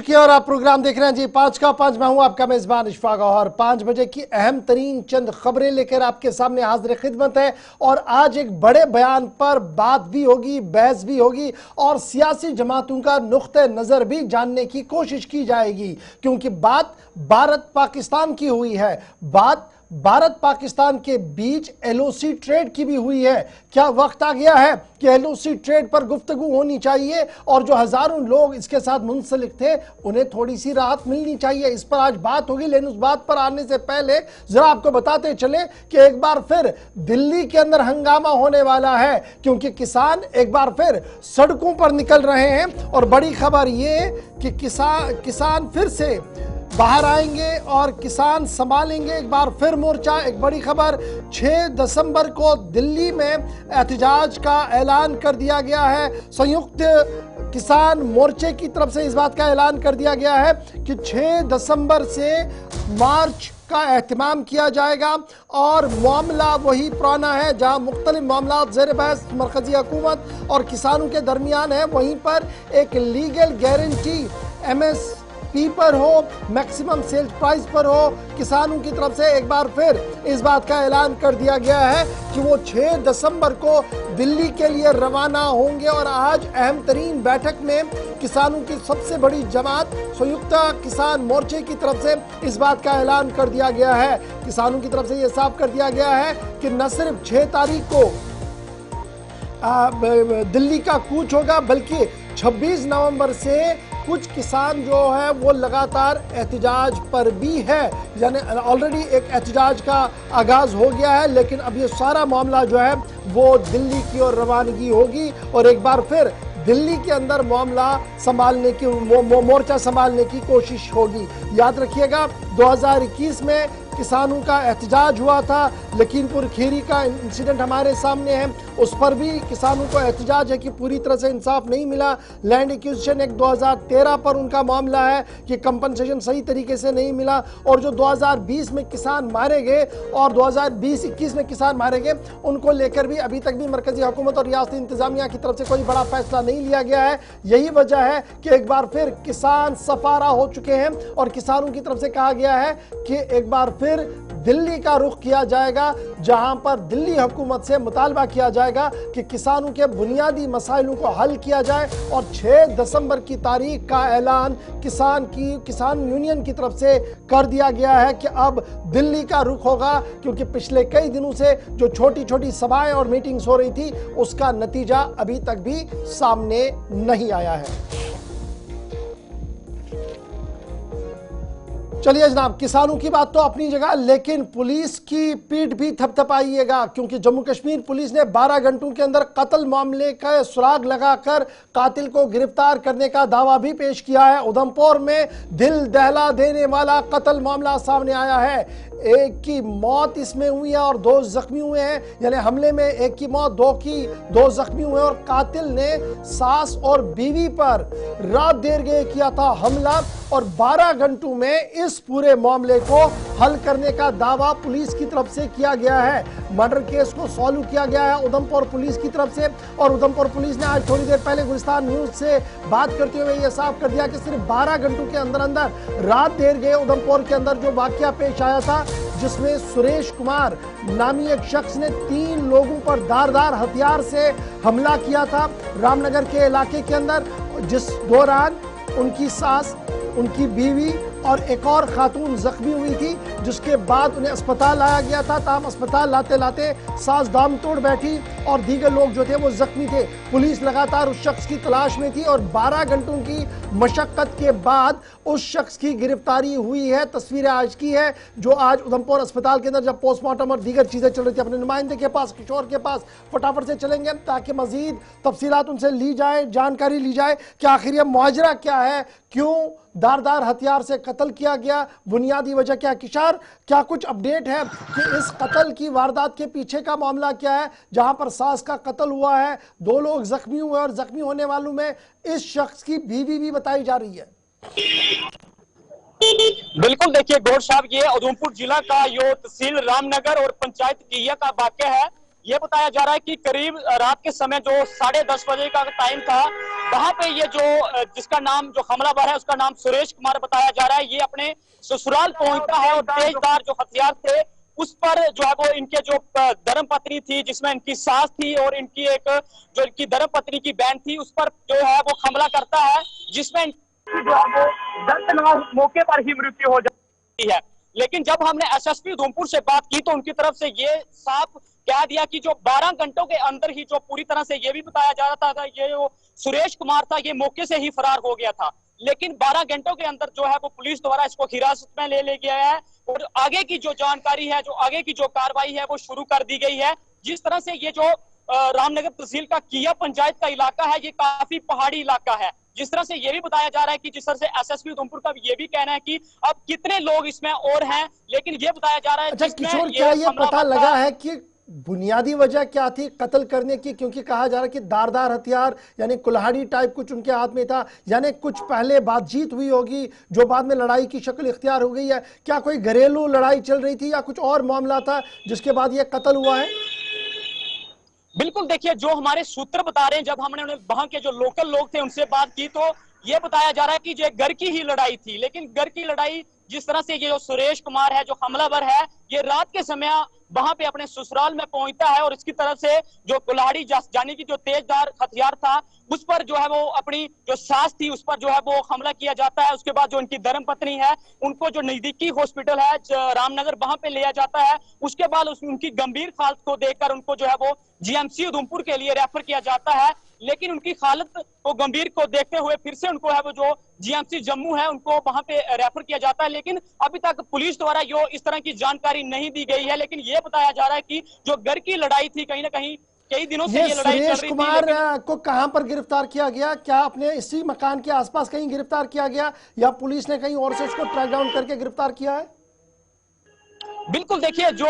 और आप प्रोग्राम देख रहे हैं जी 5 का 5। मैं हूं आपका मेजबान इशफाक और 5 बजे की अहम तरीन चंद खबरें लेकर आपके सामने हाजिर खिदमत है। और आज एक बड़े बयान पर बात भी होगी, बहस भी होगी और सियासी जमातों का नुक्ते नजर भी जानने की कोशिश की जाएगी, क्योंकि बात भारत पाकिस्तान की हुई है, बात भारत पाकिस्तान के बीच एलओसी ट्रेड की भी हुई है। क्या वक्त आ गया है कि एलओसी ट्रेड पर गुफ्तगू होनी चाहिए और जो हजारों लोग इसके साथ मुंसलिक थे उन्हें थोड़ी सी राहत मिलनी चाहिए। इस पर आज बात होगी, लेकिन उस बात पर आने से पहले जरा आपको बताते चले कि एक बार फिर दिल्ली के अंदर हंगामा होने वाला है, क्योंकि किसान एक बार फिर सड़कों पर निकल रहे हैं। और बड़ी खबर यह कि किसान फिर से बाहर आएंगे और किसान संभालेंगे एक बार फिर मोर्चा। एक बड़ी खबर, 6 दिसंबर को दिल्ली में एहतजाज का ऐलान कर दिया गया है। संयुक्त किसान मोर्चे की तरफ से इस बात का ऐलान कर दिया गया है कि 6 दिसंबर से मार्च का एहतमाम किया जाएगा। और मामला वही पुराना है, जहां मुख्तलिफ मामला ज़ेर बहस मरकजी हुकूमत और किसानों के दरमियान है, वहीं पर एक लीगल गारंटी MSP पर हो, मैक्सिमम सेल्स प्राइस पर हो। किसानों की तरफ से एक बार फिर इस बात का ऐलान कर दिया गया है कि वो 6 दिसंबर को दिल्ली के लिए रवाना होंगे। और आज अहम तरीन बैठक में किसानों की सबसे बड़ी जमात संयुक्त किसान मोर्चे की तरफ से इस बात का ऐलान कर दिया गया है। किसानों की तरफ से यह साफ कर दिया गया है कि न सिर्फ 6 तारीख को दिल्ली का कूच होगा, बल्कि 26 नवंबर से कुछ किसान जो है वो लगातार एहतजाज पर भी है। यानी ऑलरेडी एक एहतजाज का आगाज हो गया है, लेकिन अब ये सारा मामला जो है वो दिल्ली की ओर रवानगी होगी और एक बार फिर दिल्ली के अंदर मामला संभालने की मोर्चा संभालने की कोशिश होगी। याद रखिएगा 2021 में किसानों का एहतजाज हुआ था, लखीमपुर खीरी का इंसिडेंट हमारे सामने है, उस पर भी किसानों को एहतजाज है कि पूरी तरह से इंसाफ नहीं मिला। लैंड एक्विजिशन एक्ट 2013 पर उनका मामला है कि कंपनसेशन सही तरीके से नहीं मिला। और जो 2020 में किसान मारे गए और 2020-21 में किसान मारे गए, उनको लेकर भी अभी तक भी मरकजी हुकूमत और रियासती इंतजामिया की तरफ से कोई बड़ा फैसला नहीं लिया गया है। यही वजह है कि एक बार फिर किसान सफारा हो चुके हैं और किसानों की तरफ से कहा गया है कि एक बार फिर दिल्ली का रुख किया जाएगा, जहां पर दिल्ली हुकूमत से मुतालबा किया जाएगा कि किसानों के बुनियादी मसाइलों को हल किया जाए। और 6 दिसंबर की तारीख का ऐलान किसान यूनियन की तरफ से कर दिया गया है कि अब दिल्ली का रुख होगा, क्योंकि पिछले कई दिनों से जो छोटी छोटी सभाएं और मीटिंग्स हो रही थी उसका नतीजा अभी तक भी सामने नहीं आया है। चलिए जनाब, किसानों की बात तो अपनी जगह, लेकिन पुलिस की पीठ भी थपथपाइएगा, क्योंकि जम्मू कश्मीर पुलिस ने 12 घंटों के अंदर कत्ल मामले का सुराग लगाकर कातिल को गिरफ्तार करने का दावा भी पेश किया है। उधमपुर में दिल दहला देने वाला कत्ल मामला सामने आया है। एक की मौत इसमें हुई है और 2 जख्मी हुए हैं, यानी हमले में एक की मौत, 2 जख्मी हुए। और कातिल ने सास और बीवी पर रात देर गए किया था हमला और 12 घंटों में इस पूरे मामले को हल करने का दावा पुलिस की तरफ से किया गया है। मर्डर केस को सॉल्व किया गया है उधमपुर पुलिस की तरफ से। और उधमपुर पुलिस ने आज थोड़ी देर पहले गुलिस्तान न्यूज से बात करते हुए यह साफ कर दिया कि सिर्फ 12 घंटों के अंदर अंदर रात देर गए उधमपुर के अंदर जो वाकया पेश आया था, जिसमें सुरेश कुमार नामी एक शख्स ने 3 लोगों पर धारदार हथियार से हमला किया था रामनगर के इलाके के अंदर, जिस दौरान उनकी सास, उनकी बीवी और एक और खातून जख्मी हुई थी, जिसके बाद उन्हें अस्पताल लाया गया था। ताम अस्पताल लाते लाते सास दाम तोड़ बैठी और दीगर लोग जो थे वो जख्मी थे। पुलिस लगातार उस शख्स की तलाश में थी और 12 घंटों की मशक्कत के बाद उस शख्स की गिरफ्तारी हुई है। तस्वीरें आज की है जो आज उधमपुर अस्पताल के अंदर जब पोस्टमार्टम और दीगर चीजें चल रही थी। अपने नुमाइंदे के पास, किशोर के पास फटाफट से चलेंगे ताकि मजीद तफसीलात उनसे ली जाए, जानकारी ली जाए कि आखिर यह मुआजरा क्या है, क्यों धारदार हथियार से कत्ल किया गया, बुनियादी वजह क्या है। किशार, क्या कुछ अपडेट है कि इस कत्ल की वारदात के पीछे का मामला क्या है, जहां पर सास का कत्ल हुआ है, 2 लोग जख्मी हुए और जख्मी होने वालों में इस शख्स की बीवी भी बताई जा रही है। बिल्कुल, देखिए गौर साहब, ये उधमपुर जिला का यो तहसील रामनगर और पंचायत टिहिया का वाकया है। ये बताया जा रहा है कि करीब रात के समय जो 10:30 बजे का टाइम था, वहां पे ये जो जिसका नाम जो हमलावर है उसका नाम सुरेश कुमार बताया जा रहा है, ये अपने ससुराल पहुंचता है और तेजधार जो हथियार थे उस पर जो है वो इनके जो धर्म पत्नी थी, जिसमें इनकी सास थी और इनकी एक जो इनकी धर्म पत्नी की बहन थी, उस पर जो है वो हमला करता है, जिसमें जो है वो दर्दनाक मौके पर ही मृत्यु हो जाती है। लेकिन जब हमने एसएसपी उधमपुर से बात की तो उनकी तरफ से ये साफ कह दिया कि जो 12 घंटों के अंदर ही जो पूरी तरह से ये भी बताया जा रहा था कि ये जो सुरेश कुमार था ये मौके से ही फरार हो गया था, लेकिन 12 घंटों के अंदर जो है वो पुलिस द्वारा इसको हिरासत में ले गया है और आगे की जो जानकारी है, जो आगे की जो कार्रवाई है वो शुरू कर दी गई है। जिस तरह से ये जो रामनगर तहसील का किया पंचायत का इलाका है, ये काफी पहाड़ी इलाका है। जिस तरह से ये भी बताया जा रहा है कि जिस तरह से एसएसपी उधमपुर का ये भी कहना है कि अब कितने लोग इसमें और हैं, लेकिन ये बताया जा रहा है अच्छा किशोर, क्या ये पता लगा है कि बुनियादी वजह क्या थी कत्ल करने की? क्योंकि कहा जा रहा है कि धारदार हथियार यानी कुल्हाड़ी टाइप कुछ उनके हाथ में था, यानी कुछ पहले बातचीत हुई होगी जो बाद में लड़ाई की शक्ल इख्तियार हो गई है। क्या कोई घरेलू लड़ाई चल रही थी या कुछ और मामला था जिसके बाद यह कत्ल हुआ है? बिल्कुल, देखिए जो हमारे सूत्र बता रहे हैं, जब हमने वहां के जो लोकल लोग थे उनसे बात की तो ये बताया जा रहा है कि जो घर की ही लड़ाई थी, लेकिन घर की लड़ाई जिस तरह से ये जो सुरेश कुमार है जो हमलावर है, ये रात के समय वहां पे अपने ससुराल में पहुंचता है और इसकी तरफ से जो कुल्हाड़ी यानी कि जो तेजधार हथियार था उस पर जो है वो अपनी जो सास थी उस पर जो है वो हमला किया जाता है। उसके बाद जो उनकी धर्म पत्नी है उनको जो नजदीकी हॉस्पिटल है रामनगर वहां पे लिया जाता है। उसके बाद उनकी गंभीर हालत को देखकर उनको जो है वो जीएमसी उधमपुर के लिए रेफर किया जाता है, लेकिन उनकी हालत को गंभीर को देखते हुए फिर से उनको है वो जो जीएमसी जम्मू है उनको वहां पे रेफर किया जाता है। लेकिन अभी तक पुलिस द्वारा जो इस तरह की जानकारी नहीं दी गई है, लेकिन ये बताया जा रहा है कि जो घर की लड़ाई थी कहीं ना कहीं कई दिनों से ये लड़ाई चल रही थी। सुरेश कुमार को कहां पर गिरफ्तार किया गया? क्या अपने इसी मकान के आसपास कहीं गिरफ्तार किया गया या पुलिस ने कहीं और से उसको ट्रैक डाउन करके गिरफ्तार किया है? बिल्कुल, देखिए जो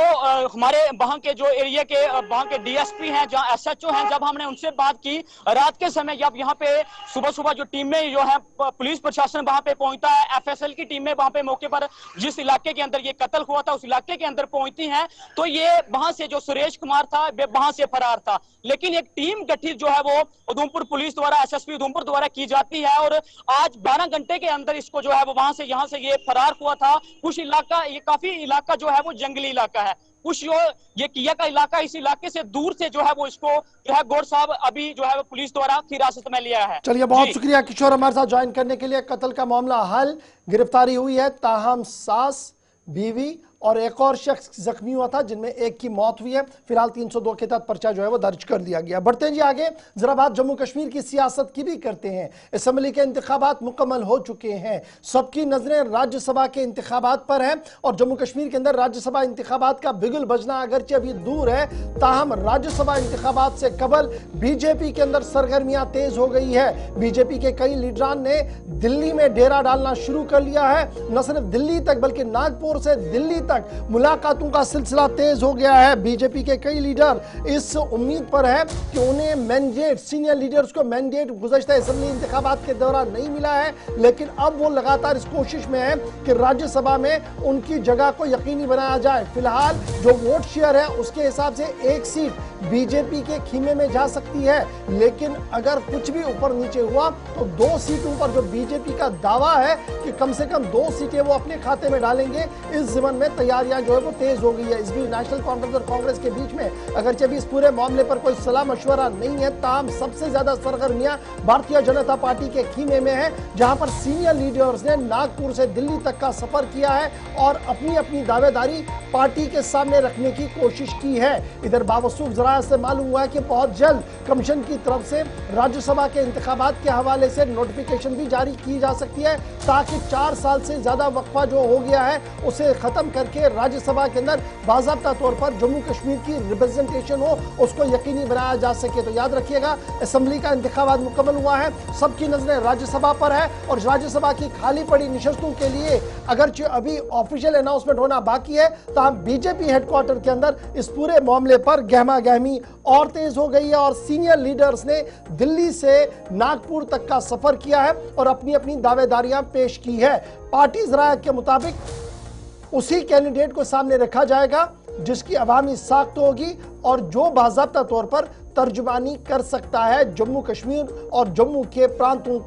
हमारे वहां के जो एरिया के वहां के डीएसपी हैं, जहां एसएचओ हैं, जब हमने उनसे बात की रात के समय, जब यहाँ पे सुबह सुबह जो टीमें जो है पुलिस प्रशासन वहां पे पहुंचता है, एफएसएल की टीमें वहां पे मौके पर जिस इलाके के अंदर ये कत्ल हुआ था उस इलाके के अंदर पहुंचती हैं, तो ये वहां से जो सुरेश कुमार था वहां से फरार था। लेकिन एक टीम गठित जो है वो उधमपुर पुलिस द्वारा एसएसपी उधमपुर द्वारा की जाती है और आज 12 घंटे के अंदर इसको जो है वो वहां से यहाँ से ये फरार हुआ था। कुछ इलाका, ये काफी इलाका जो है वो जंगली इलाका है, कुछ जो ये किया का इलाका, इस इलाके से दूर से जो है वो इसको जो है गौर साहब अभी जो है वो पुलिस द्वारा हिरासत में लिया है। चलिए, बहुत शुक्रिया किशोर हमारे साथ ज्वाइन करने के लिए। कत्ल का मामला हल, गिरफ्तारी हुई है, ताहम सास, बीवी और एक और शख्स जख्मी हुआ था जिनमें एक की मौत हुई है। फिलहाल 302 के तहत पर्चा जो है वो दर्ज कर दिया गया। बढ़ते हैं जी आगे, जरा बात जम्मू कश्मीर की सियासत की भी करते हैं। असेंबली के इंतखाबात मुकम्मल हो चुके हैं, सबकी नजरें राज्यसभा के इंतखाबात पर हैं और जम्मू कश्मीर के अंदर राज्यसभा इंतखाबात का बिगुल बजना अगरचे अभी दूर है, ताहम राज्यसभा इंतखाबात से कबल बीजेपी के अंदर सरगर्मियां तेज हो गई है। बीजेपी के कई लीडरान ने दिल्ली में डेरा डालना शुरू कर लिया है। न सिर्फ दिल्ली तक बल्कि नागपुर से दिल्ली तक मुलाकातों का सिलसिला तेज हो गया है। बीजेपी के कई लीडर इस उम्मीद पर है कि उन्हें मैंडेट, सीनियर लीडर्स को मैंडेट गुज़श्ता असेंबली इंतखाबात के दौरान नहीं मिला है, लेकिन अब वो लगातार इस कोशिश में है कि राज्यसभा में उनकी जगह को यकीनी बनाया जाए। फिलहाल जो वोट शेयर है उसके हिसाब से एक सीट बीजेपी के खीमे में जा सकती है, लेकिन अगर कुछ भी ऊपर नीचे हुआ तो 2 सीटों पर जो बीजेपी का दावा है कि कम से कम 2 सीटें वो अपने खाते में डालेंगे, इस ज़िमन में तैयारियां जो है वो तेज हो गई है। इस बीच नेशनल कॉन्फ्रेंस और कांग्रेस के बीच में अगरचे भी इस पूरे मामले पर कोई सलाह मशवरा नहीं है, ताहम सबसे ज्यादा सरगर्मियां भारतीय जनता पार्टी के खीमे में है, जहां पर सीनियर लीडर्स ने नागपुर से दिल्ली तक का सफर किया है और अपनी अपनी दावेदारी पार्टी के सामने रखने की कोशिश की है। इधर बावसूख जराये से मालूम हुआ है कि बहुत जल्द कमीशन की तरफ से राज्यसभा के इंतखाबात के हवाले से नोटिफिकेशन भी जारी की जा सकती है, ताकि 4 साल से ज्यादा वक्फा जो हो गया है उसे खत्म करके राज्यसभा के अंदर बाज़ाब्ता तौर पर जम्मू कश्मीर की रिप्रेजेंटेशन हो, उसको यकीनी बनाया जा सके। तो याद रखिएगा, असेंबली का इंतखाबात मुकम्मल हुआ है, सबकी नजरें राज्यसभा पर है और राज्यसभा की खाली पड़ी निशस्तों के लिए अगरचे अभी ऑफिशियल अनाउंसमेंट होना बाकी है, ताहम बीजेपी हेडक्वार्टर के अंदर इस पूरे मामले पर गहमा गहमी और तेज हो गई है और सीनियर लीडर्स ने दिल्ली से नागपुर तक का सफर किया है और अपनी अपनी दावेदारियां पेश की है। पार्टी जराये के मुताबिक उसी कैंडिडेट को सामने रखा जाएगा जिसकी अवामी साख्त होगी और जो बाज़ाब्ता तौर पर तर्जुमानी कर सकता है जम्मू कश्मीर और जम्मू के प्रांतों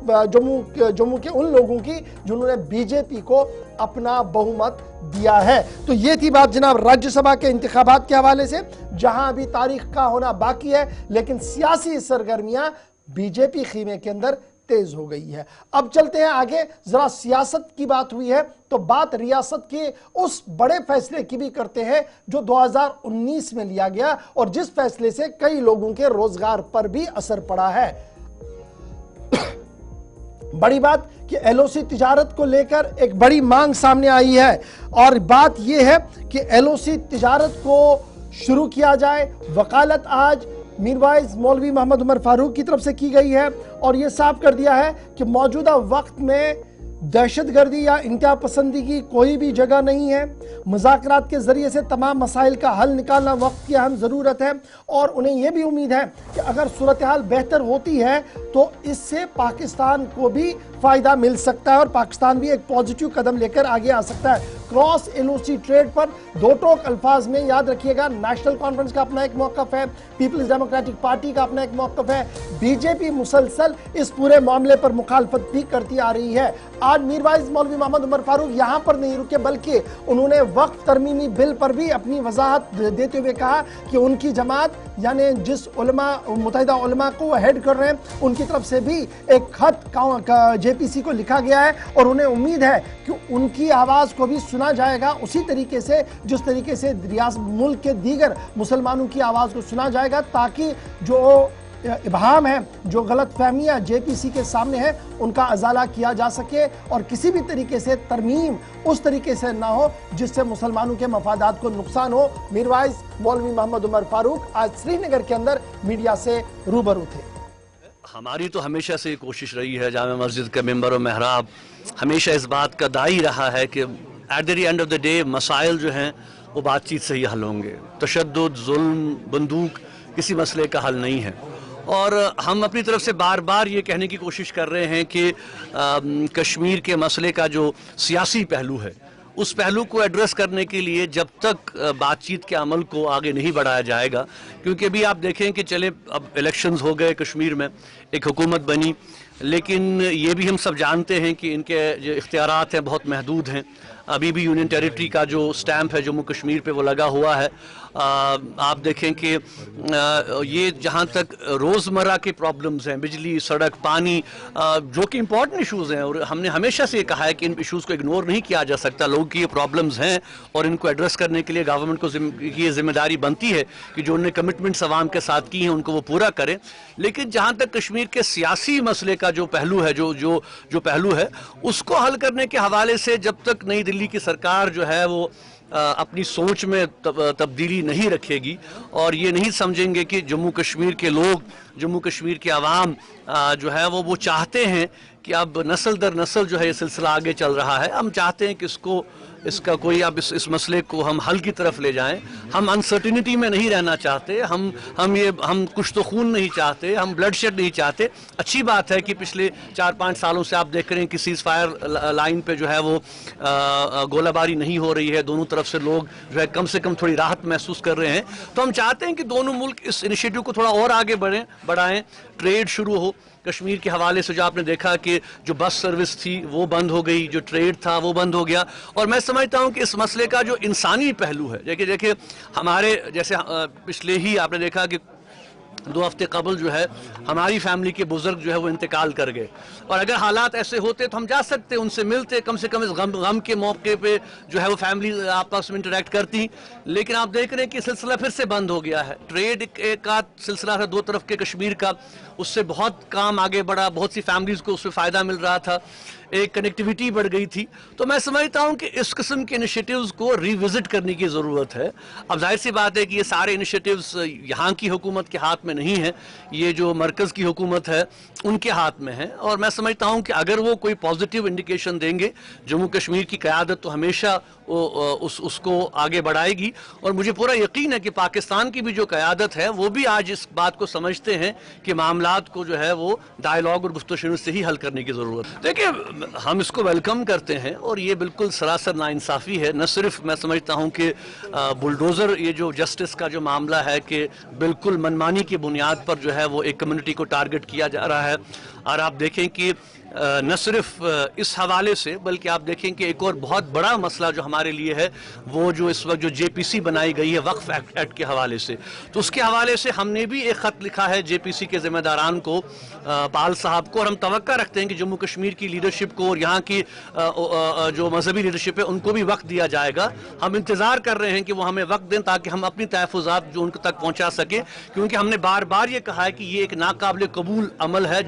जम्मू के उन लोगों की जिन्होंने बीजेपी को अपना बहुमत दिया है। तो ये थी बात जनाब राज्यसभा के इंतखाबात के हवाले से, जहां अभी तारीख का होना बाकी है, लेकिन सियासी सरगर्मियां बीजेपी खीमे के अंदर तेज हो गई है। अब चलते हैं आगे, जरा सियासत की बात हुई है तो बात रियासत के उस बड़े फैसले की भी करते हैं जो 2019 में लिया गया और जिस फैसले से कई लोगों के रोजगार पर भी असर पड़ा है। बड़ी बात कि एलओसी तिजारत को लेकर एक बड़ी मांग सामने आई है और बात यह है कि एलओसी तिजारत को शुरू किया जाए। वकालत आज मीरवाइज मौलवी मोहम्मद उमर फारूक की तरफ से की गई है और यह साफ कर दिया है कि मौजूदा वक्त में दहशतगर्दी या इंतहा पसंदी की कोई भी जगह नहीं है। मुज़ाकरात के जरिए से तमाम मसाइल का हल निकालना वक्त की अहम ज़रूरत है और उन्हें यह भी उम्मीद है कि अगर सूरत हाल बेहतर होती है तो इससे पाकिस्तान को भी फ़ायदा मिल सकता है और पाकिस्तान भी एक पॉजिटिव कदम लेकर आगे आ सकता है। क्रॉस एलओसी ट्रेड पर दो टोक अल्फाज में याद रखिएगा, नेशनल कॉन्फ्रेंस का अपना एक मौक़िफ़ है, पीपल्स डेमोक्रेटिक पार्टी का अपना एक मौक़िफ़ है, बीजेपी मुसलसल इस पूरे मामले पर मुखालफत भी करती आ रही है। आज मीरवाइज मौलवी मोहम्मद उमर फारूक यहां पर नहीं रुके बल्कि उन्होंने वक्फ तरमीमी बिल पर भी अपनी वजाहत देते हुए कहा कि उनकी जमात यानी जिस मुत्तहिदा उलमा को वो हेड कर रहे हैं उनकी तरफ से भी एक खत जेपीसी को लिखा गया है और उन्हें उम्मीद है कि उनकी आवाज़ को भी सुना जाएगा उसी तरीके से जिस तरीके से मुल्क के दीगर मुसलमानों की आवाज़ को सुना जाएगा, ताकि जो इबहाम है, जो गलत फहमियाँ जेपीसी के सामने है, उनका अजाला किया जा सके और किसी भी तरीके से तरमीम उस तरीके से ना हो जिससे मुसलमानों के मफादात को नुकसान हो। मीरवाइज मौलवी मोहम्मद उमर फारूक आज श्रीनगर के अंदर मीडिया से रूबरू थे। हमारी तो हमेशा से कोशिश रही है, जामे मस्जिद का मेंबर और महराब हमेशा इस बात का दाई रहा है कि at the end of the day मसाइल जो हैं वो बातचीत से ही हल होंगे। तशद्दुद, जुल्म, बंदूक किसी मसले का हल नहीं है। और हम अपनी तरफ से बार बार ये कहने की कोशिश कर रहे हैं कि कश्मीर के मसले का जो सियासी पहलू है उस पहलू को एड्रेस करने के लिए जब तक बातचीत के अमल को आगे नहीं बढ़ाया जाएगा, क्योंकि अभी आप देखें कि चले अब इलेक्शंस हो गए, कश्मीर में एक हुकूमत बनी, लेकिन ये भी हम सब जानते हैं कि इनके जो इख्तियारात हैं बहुत महदूद हैं। अभी भी यूनियन टेरिटरी का जो स्टैंप है जम्मू कश्मीर पे वो लगा हुआ है। आप देखें कि ये जहाँ तक रोज़मर्रा के प्रॉब्लम्स हैं, बिजली, सड़क, पानी, जो कि इम्पॉर्टेंट इश्यूज़ हैं और हमने हमेशा से ये कहा है कि इन इश्यूज़ को इग्नोर नहीं किया जा सकता। लोगों की ये प्रॉब्लम्स हैं और इनको एड्रेस करने के लिए गवर्नमेंट को ये जिम्मेदारी बनती है कि जो उन्होंने कमिटमेंट्स अवाम के साथ की हैं उनको वो पूरा करें। लेकिन जहाँ तक कश्मीर के सियासी मसले का जो पहलू है, जो पहलू है, उसको हल करने के हवाले से जब तक नई दिल्ली की सरकार जो है वो अपनी सोच में तब्दीली नहीं रखेगी और ये नहीं समझेंगे कि जम्मू कश्मीर के लोग, जम्मू कश्मीर के अवाम जो है वो चाहते हैं कि अब नस्ल दर नस्ल जो है ये सिलसिला आगे चल रहा है। हम चाहते हैं कि इसका कोई अब इस मसले को हम हल की तरफ ले जाएं। हम अनसर्टिनिटी में नहीं रहना चाहते, हम कुछ तो खून नहीं चाहते, हम ब्लड शेड नहीं चाहते। अच्छी बात है कि पिछले 4-5 सालों से आप देख रहे हैं कि सीज फायर लाइन पे जो है वो गोलाबारी नहीं हो रही है, दोनों तरफ से लोग जो है कम से कम थोड़ी राहत महसूस कर रहे हैं। तो हम चाहते हैं कि दोनों मुल्क इस इनिशिएटिव को थोड़ा और आगे बढ़ाएं, ट्रेड शुरू हो। कश्मीर के हवाले से जो आपने देखा कि जो बस सर्विस थी वो बंद हो गई, जो ट्रेड था वो बंद हो गया। और मैं समझता हूं कि इस मसले का जो इंसानी पहलू है, देखिए हमारे जैसे पिछले ही आपने देखा कि 2 हफ्ते कबल जो है हमारी फैमिली के बुजुर्ग जो है वो इंतकाल कर गए और अगर हालात ऐसे होते तो हम जा सकते, उनसे मिलते, कम से कम इस गम के मौके पे जो है वो फैमिली आपस में इंटरेक्ट करती। लेकिन आप देख रहे हैं कि सिलसिला फिर से बंद हो गया है। ट्रेड एक सिलसिला था 2 तरफ के कश्मीर का, उससे बहुत काम आगे बढ़ा, बहुत सी फैमिलीज को उससे फ़ायदा मिल रहा था, एक कनेक्टिविटी बढ़ गई थी। तो मैं समझता हूं कि इस किस्म के इनिशिएटिव्स को रिविजिट करने की ज़रूरत है। अब जाहिर सी बात है कि ये सारे इनिशिएटिव्स यहाँ की हुकूमत के हाथ में नहीं है, ये जो मरकज़ की हुकूमत है उनके हाथ में है। और मैं समझता हूं कि अगर वो कोई पॉजिटिव इंडिकेशन देंगे, जम्मू कश्मीर की क़यादत तो हमेशा उसको आगे बढ़ाएगी। और मुझे पूरा यकीन है कि पाकिस्तान की भी जो क़यादत है वो भी आज इस बात को समझते हैं कि मामलात को जो है वो डायलॉग और गुफ्तगू से ही हल करने की ज़रूरत है। देखिए हम इसको वेलकम करते हैं और ये बिल्कुल सरासर नाइंसाफ़ी है। न सिर्फ मैं समझता हूँ कि बुलडोज़र ये जो जस्टिस का जो मामला है कि बिल्कुल मनमानी की बुनियाद पर जो है वो एक कम्युनिटी को टारगेट किया जा रहा है। और आप देखें कि न सिर्फ इस हवाले से बल्कि आप देखें कि एक और बहुत बड़ा मसला जो हमारे लिए है वो जो इस वक्त जो जेपीसी बनाई गई है वक्फ एक्ट के हवाले से, तो उसके हवाले से हमने भी एक ख़त लिखा है जेपीसी के ज़िम्मेदारान को, पाल साहब को, और हम तवक्का रखते हैं कि जम्मू कश्मीर की लीडरशिप को और यहाँ की जो मजहबी लीडरशिप है उनको भी वक्त दिया जाएगा। हम इंतज़ार कर रहे हैं कि वो हमें वक्त दें ताकि हम अपनी तहफ़्फ़ुज़ात जो उनके तक पहुँचा सकें, क्योंकि हमने बार बार ये कहा है कि ये एक नाकाबिल कबूल अमल है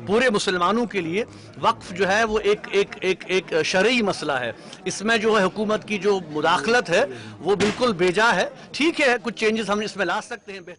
पूरे मुसलमानों के लिए। वक्फ जो है वो एक शरई मसला है, इसमें जो है हुकूमत की जो मुदाखलत है वो बिल्कुल बेजा है। ठीक है, कुछ चेंजेस हम इसमें ला सकते हैं।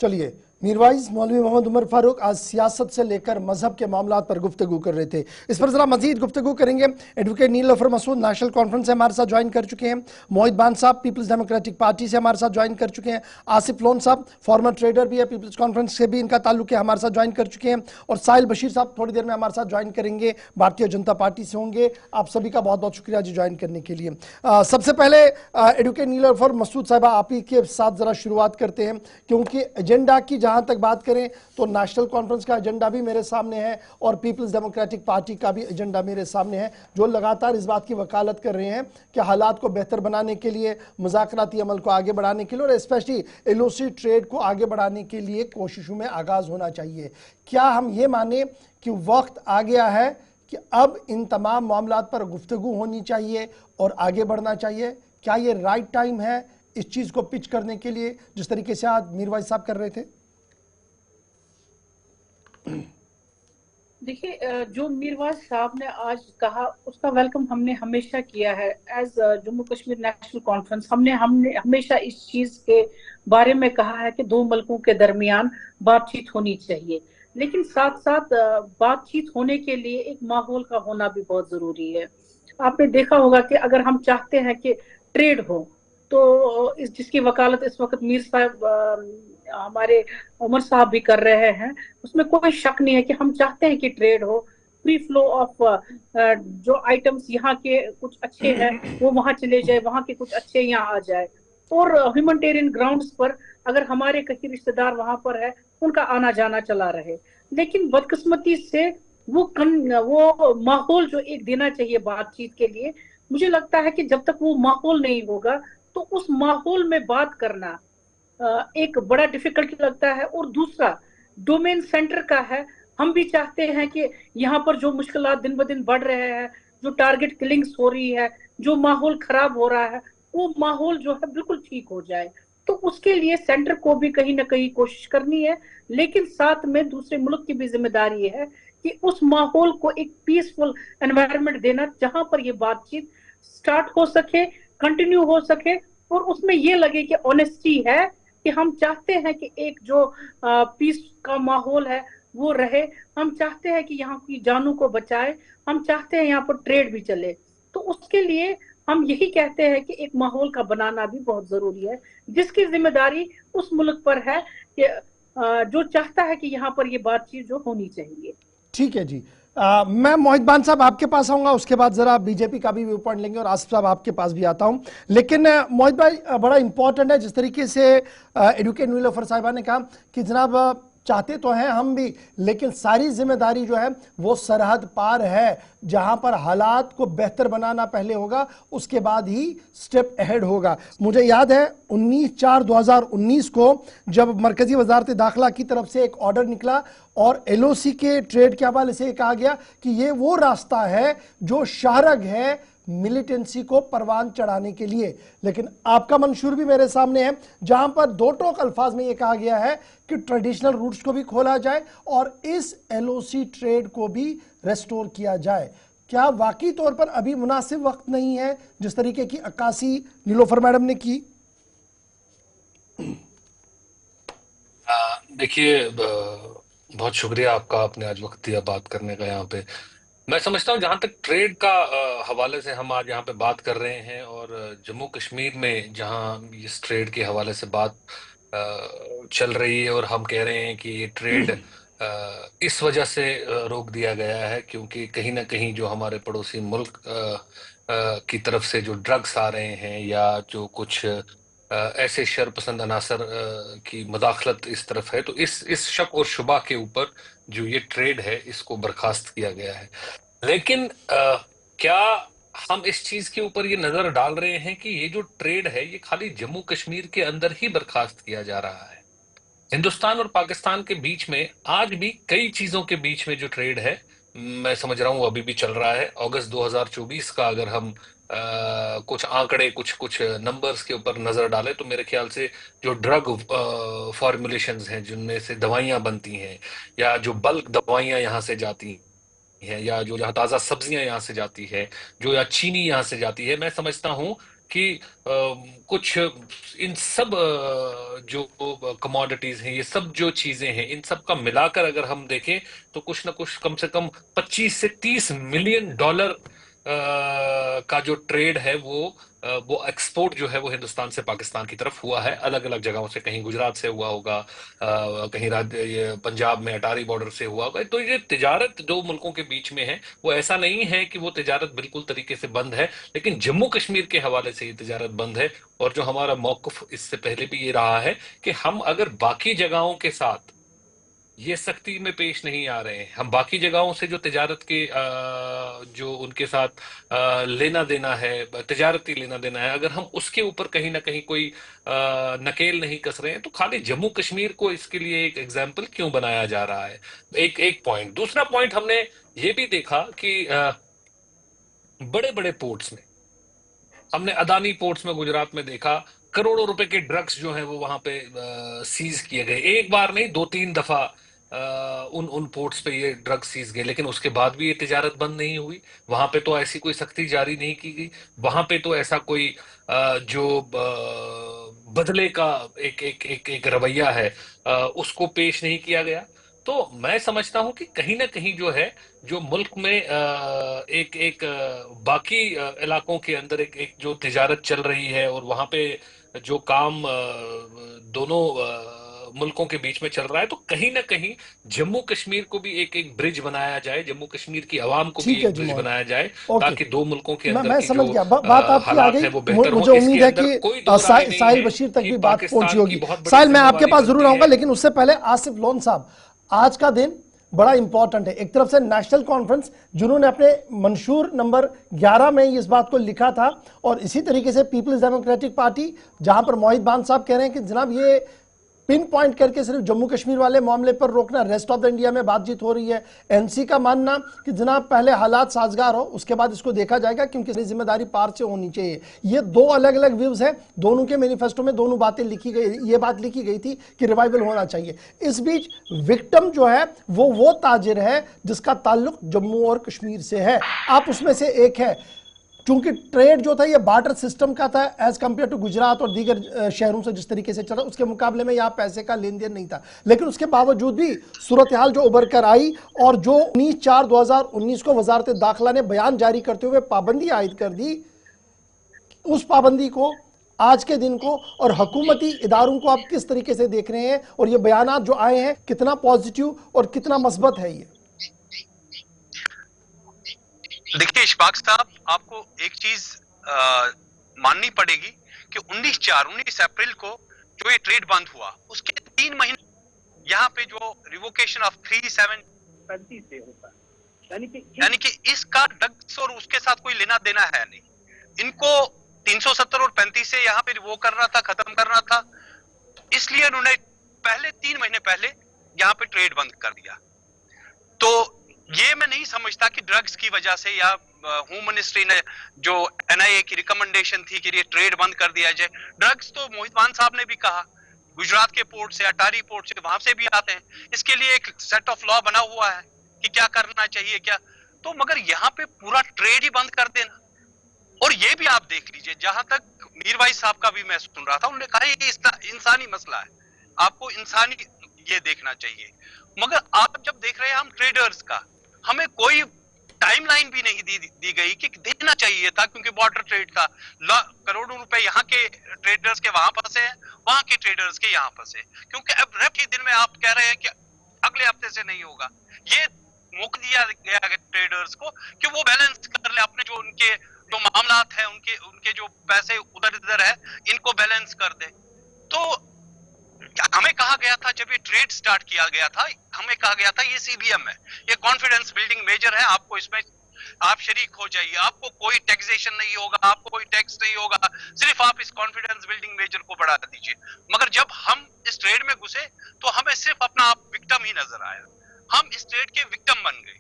चलिए, मीरवाइज मौलवी मोहम्मद उमर फारूक आज सियासत से लेकर मजहब के मामलात पर गुफ्तगू कर रहे थे। इस पर जरा मजीद गुफ्तगू करेंगे। Advocate Nilofar Masood National Conference से हमारे साथ ज्वाइन कर चुके हैं। मोहित बान साहब पीपल्स डेमोक्रेटिक पार्टी से हमारे साथ ज्वाइन कर चुके हैं। आसिफ लोन साहब फॉर्मर ट्रेडर भी है, पीपल्स कॉन्फ्रेंस से भी इनका ताल्लुक है, हमारे साथ ज्वाइन कर चुके हैं। और साहिल बशीर साहब थोड़ी देर में हमारे साथ ज्वाइन करेंगे, भारतीय जनता पार्टी से होंगे। आप सभी का बहुत बहुत शुक्रिया जी ज्वाइन करने के लिए। सबसे पहले एडवोकेट नीलोफर मसूद साहबा आप ही के साथ जरा शुरुआत करते हैं, क्योंकि एजेंडा की जहां तक बात करें तो नेशनल कॉन्फ्रेंस का एजेंडा भी मेरे सामने है और पीपल्स डेमोक्रेटिक पार्टी का भी एजेंडा मेरे सामने है, जो लगातार इस बात की वकालत कर रहे हैं कि हालात को बेहतर बनाने के लिए, मुज़ाकराती अमल को आगे बढ़ाने के लिए और स्पेशली एलओसी ट्रेड को आगे बढ़ाने के लिए कोशिशों में आगाज होना चाहिए। क्या हम ये माने कि वक्त आ गया है कि अब इन तमाम मामलात पर गुफ्तगू होनी चाहिए और आगे बढ़ना चाहिए? क्या ये राइट टाइम है इस चीज़ को पिच करने के लिए जिस तरीके से आज मीरवाइज साहब कर रहे थे? देखिए, जो मीरवाज साहब ने आज कहा उसका वेलकम हमने हमेशा किया है। As Jammu Kashmir National Conference हमने हमेशा इस चीज के बारे में कहा है कि दो मुल्कों के दरमियान बातचीत होनी चाहिए, लेकिन साथ साथ बातचीत होने के लिए एक माहौल का होना भी बहुत जरूरी है। आपने देखा होगा कि अगर हम चाहते हैं कि ट्रेड हो तो जिसकी वकालत इस वक्त मीर साहब हमारे उमर साहब भी कर रहे हैं, उसमें कोई शक नहीं है कि हम चाहते हैं कि ट्रेड हो, फ्री फ्लो ऑफ जो आइटम्स यहाँ के कुछ अच्छे हैं वो वहां चले जाए, वहां के कुछ अच्छे यहाँ आ जाए, और ह्यूमैनिटेरियन ग्राउंड्स पर अगर हमारे कहीं रिश्तेदार वहां पर है उनका आना जाना चला रहे। लेकिन बदकिस्मती से वो माहौल जो एक देना चाहिए बातचीत के लिए, मुझे लगता है कि जब तक वो माहौल नहीं होगा तो उस माहौल में बात करना एक बड़ा डिफिकल्ट लगता है। और दूसरा डोमेन सेंटर का है, हम भी चाहते हैं कि यहाँ पर जो मुश्किलात दिन ब दिन बढ़ रहे हैं, जो टारगेट किलिंग्स हो रही है, जो माहौल खराब हो रहा है, वो माहौल जो है बिल्कुल ठीक हो जाए। तो उसके लिए सेंटर को भी कहीं ना कहीं कोशिश करनी है, लेकिन साथ में दूसरे मुल्क की भी जिम्मेदारी है कि उस माहौल को एक पीसफुल एनवायरनमेंट देना जहां पर ये बातचीत स्टार्ट हो सके, कंटिन्यू हो सके, और उसमें ये लगे कि ऑनेस्टी है कि हम चाहते हैं कि एक जो पीस का माहौल है वो रहे, हम चाहते हैं कि यहाँ की जानों को बचाए, हम चाहते हैं यहाँ पर ट्रेड भी चले। तो उसके लिए हम यही कहते हैं कि एक माहौल का बनाना भी बहुत जरूरी है, जिसकी जिम्मेदारी उस मुल्क पर है कि जो चाहता है कि यहाँ पर ये बातचीत जो होनी चाहिए। ठीक है जी। मैं मोहित बान साहब आपके पास आऊंगा, उसके बाद जरा बीजेपी का भी व्यू पॉइंट लेंगे और आसिफ साहब आपके पास भी आता हूं। लेकिन मोहित भाई, बड़ा इंपॉर्टेंट है जिस तरीके से एडवोकेट नीलोफर साहिबा ने कहा कि जनाब चाहते तो हैं हम भी, लेकिन सारी जिम्मेदारी जो है वो सरहद पार है, जहां पर हालात को बेहतर बनाना पहले होगा, उसके बाद ही स्टेप अहेड होगा। मुझे याद है 19/4/2019 को जब मरकजी वजारत दाखिला की तरफ से एक ऑर्डर निकला और एलओसी के ट्रेड के हवाले से कहा गया कि ये वो रास्ता है जो शाहरग है मिलिटेंसी को परवान चढ़ाने के लिए। लेकिन आपका मंशूर भी मेरे सामने है, जहां पर दो टोक अल्फाज में यह कहा गया है कि ट्रेडिशनल रूट्स को भी खोला जाए और इस एलओसी ट्रेड को भी रेस्टोर किया जाए। क्या वाकई तौर पर अभी मुनासिब वक्त नहीं है जिस तरीके की अक्कासी नीलोफर मैडम ने की? देखिए, बहुत शुक्रिया आपका, आपने आज वक्त दिया बात करने का। यहाँ पे मैं समझता हूँ जहां तक ट्रेड का हवाले से हम आज यहाँ पे बात कर रहे हैं, और जम्मू कश्मीर में जहां इस ट्रेड के हवाले से बात चल रही है और हम कह रहे हैं कि ये ट्रेड इस वजह से रोक दिया गया है क्योंकि कहीं ना कहीं जो हमारे पड़ोसी मुल्क की तरफ से जो ड्रग्स आ रहे हैं या जो कुछ ऐसे शरपसंद अनासर की मुदाखलत इस तरफ है, तो इस शक और शुबा के ऊपर जो ये ट्रेड है इसको बर्खास्त किया गया है। लेकिन क्या हम इस चीज के ऊपर ये नजर डाल रहे हैं कि ये जो ट्रेड है ये खाली जम्मू कश्मीर के अंदर ही बर्खास्त किया जा रहा है? हिंदुस्तान और पाकिस्तान के बीच में आज भी कई चीजों के बीच में जो ट्रेड है, मैं समझ रहा हूं अभी भी चल रहा है। अगस्त 2024 का अगर हम कुछ आंकड़े, कुछ कुछ नंबर्स के ऊपर नजर डालें तो मेरे ख्याल से जो ड्रग फॉर्मुलेशंस हैं जिनमें से दवाइयां बनती हैं या जो बल्क दवाइयां यहाँ से जाती है या जो यहाँ ताजा सब्जियां यहाँ से जाती है, जो या चीनी यहाँ से जाती है, मैं समझता हूं कि कुछ इन सब जो कमोडिटीज हैं, ये सब जो चीजें हैं, इन सब का मिलाकर अगर हम देखें तो कुछ ना कुछ कम से कम 25 से 30 मिलियन डॉलर का जो ट्रेड है वो एक्सपोर्ट जो है वो हिंदुस्तान से पाकिस्तान की तरफ हुआ है, अलग अलग जगहों से। कहीं गुजरात से हुआ होगा, कहीं ये पंजाब में अटारी बॉर्डर से हुआ होगा। तो ये तिजारत दो मुल्कों के बीच में है, वो ऐसा नहीं है कि वो तिजारत बिल्कुल तरीके से बंद है, लेकिन जम्मू कश्मीर के हवाले से ये तिजारत बंद है। और जो हमारा मौक़िफ़ इससे पहले भी ये रहा है कि हम अगर बाकी जगहों के साथ ये सख्ती में पेश नहीं आ रहे हैं, हम बाकी जगहों से जो तिजारत के जो उनके साथ लेना देना है, तिजारती लेना देना है, अगर हम उसके ऊपर कहीं ना कहीं कोई नकेल नहीं कस रहे हैं, तो खाली जम्मू कश्मीर को इसके लिए एक एग्जाम्पल क्यों बनाया जा रहा है? एक पॉइंट। दूसरा पॉइंट, हमने ये भी देखा कि बड़े बड़े पोर्ट्स में, हमने अदानी पोर्ट्स में गुजरात में देखा, करोड़ों रुपए के ड्रग्स जो हैं वो वहां पे सीज किए गए। एक बार नहीं, 2-3 दफा उन पोर्ट्स पे ये ड्रग्स सीज गए, लेकिन उसके बाद भी ये तिजारत बंद नहीं हुई। वहां पे तो ऐसी कोई सख्ती जारी नहीं की गई, वहां पे तो ऐसा कोई जो बदले का एक रवैया है उसको पेश नहीं किया गया। तो मैं समझता हूं कि कहीं ना कहीं जो है, जो मुल्क में बाकी इलाकों के अंदर एक जो तिजारत चल रही है और वहां पे जो काम दोनों मुल्कों के बीच में चल रहा है, तो कहीं ना कहीं जम्मू कश्मीर को भी एक ब्रिज बनाया जाए, जम्मू कश्मीर की आवाम को भी ठीक है एक ब्रिज जुमोन, बनाया जाए, ओके, ताकि दो मुल्कों के अंदर मैं की समझ जो गया। बात आपकी आ हालात गई। है वो बेहतर मुझे हों। उम्मीद इसके है अंदर कि कोई दो राय नहीं साहिल है बशीर तक कि भी बात पहुंची पाकिस्तान की होगी। बहुत बड़ी साहिल, मैं आपके जिम्मेवारी पास जरूर बनती आऊंगा, है। लेकिन उससे पहले आसिफ लोन साहब, आज का दिन बड़ा इंपॉर्टेंट है। एक तरफ से नेशनल कॉन्फ्रेंस, जिन्होंने अपने मंशूर नंबर 11 में इस बात को लिखा था, और इसी तरीके से पीपल्स डेमोक्रेटिक पार्टी, जहां पर मोहित बान साहब कह रहे हैं कि जनाब ये पिन पॉइंट करके सिर्फ जम्मू कश्मीर वाले मामले पर रोकना, रेस्ट ऑफ द इंडिया में बातचीत हो रही है। एनसी का मानना कि जनाब पहले हालात साजगार हो, उसके बाद इसको देखा जाएगा, क्योंकि जिम्मेदारी पार से होनी चाहिए। ये दो अलग अलग व्यूज हैं, दोनों के मैनिफेस्टो में दोनों बातें लिखी गई, ये बात लिखी गई थी कि रिवाइवल होना चाहिए। इस बीच विक्टिम जो है वो ताजिर है जिसका ताल्लुक जम्मू और कश्मीर से है, आप उसमें से एक है। चूंकि ट्रेड जो था ये बार्टर सिस्टम का था, एज कंपेयर टू गुजरात और दीगर शहरों से जिस तरीके से चल रहा, उसके मुकाबले में यहाँ पैसे का लेन देन नहीं था। लेकिन उसके बावजूद भी सूरत हाल जो उभर कर आई, और जो 19/4/2019 को वजारत दाखिला ने बयान जारी करते हुए पाबंदी आयद कर दी, उस पाबंदी को, आज के दिन को और हुकूमती इदारों को आप किस तरीके से देख रहे हैं, और ये बयानात जो आए हैं कितना पॉजिटिव और कितना मस्बत है? ये देखिए इशफाक साहब, आपको एक चीज माननी पड़ेगी कि 19 अप्रैल को जो ये ट्रेड बंद हुआ, उसके 3 महीने यहाँ पे जो रिवोकेशन ऑफ 3735 से होता है, यानी कि इसका ड्रग्स और उसके साथ कोई लेना देना है नहीं। इनको 370 और 35 से यहाँ पे रिवोक करना था, खत्म करना था, इसलिए उन्होंने 3 महीने पहले यहाँ पे ट्रेड बंद कर दिया। तो ये मैं नहीं समझता कि ड्रग्स की वजह से या होम मिनिस्ट्री ने जो एनआईए की रिकमेंडेशन थी कि ये ट्रेड बंद कर दिया जाए। ड्रग्स तो मोहित मान साहब ने भी कहा, गुजरात के पोर्ट से, अटारी पोर्ट से, वहां से भी आते हैं। इसके लिए एक सेट ऑफ लॉ बना हुआ है कि क्या करना चाहिए क्या। तो मगर यहाँ पे पूरा ट्रेड ही बंद कर देना, और ये भी आप देख लीजिए, जहां तक मीरवाइज साहब का भी मैं सुन रहा था, उन्होंने कहा ये इंसानी मसला है, आपको इंसानी ये देखना चाहिए। मगर आप जब देख रहे हैं हम ट्रेडर्स का, हमें कोई टाइमलाइन भी नहीं दी गई कि देना चाहिए था, क्योंकि बॉर्डर ट्रेड था। करोड़ों रुपए यहाँ के ट्रेडर्स के वहां फंसे हैं, वहां के ट्रेडर्स के यहाँ फंसे, क्योंकि अब रफ के दिन में आप कह रहे हैं कि अगले हफ्ते से नहीं होगा। ये मौका दिया गया है ट्रेडर्स को कि वो बैलेंस कर ले अपने जो उनके जो मामलात है, उनके जो पैसे उधर इधर है, इनको बैलेंस कर दे। तो हमें कहा गया था जब ये ट्रेड स्टार्ट किया गया था, हमें कहा गया था ये सीबीएम है, ये कॉन्फिडेंस बिल्डिंग मेजर है, आपको इसमें आप शरीक हो जाइए, आपको कोई टैक्सेशन नहीं होगा, आपको कोई टैक्स नहीं होगा, सिर्फ आप इस कॉन्फिडेंस बिल्डिंग मेजर को बढ़ा दीजिए। मगर जब हम इस ट्रेड में घुसे तो हमें सिर्फ अपना आप विक्टिम ही नजर आया, हम इस ट्रेड के विक्टिम बन गए।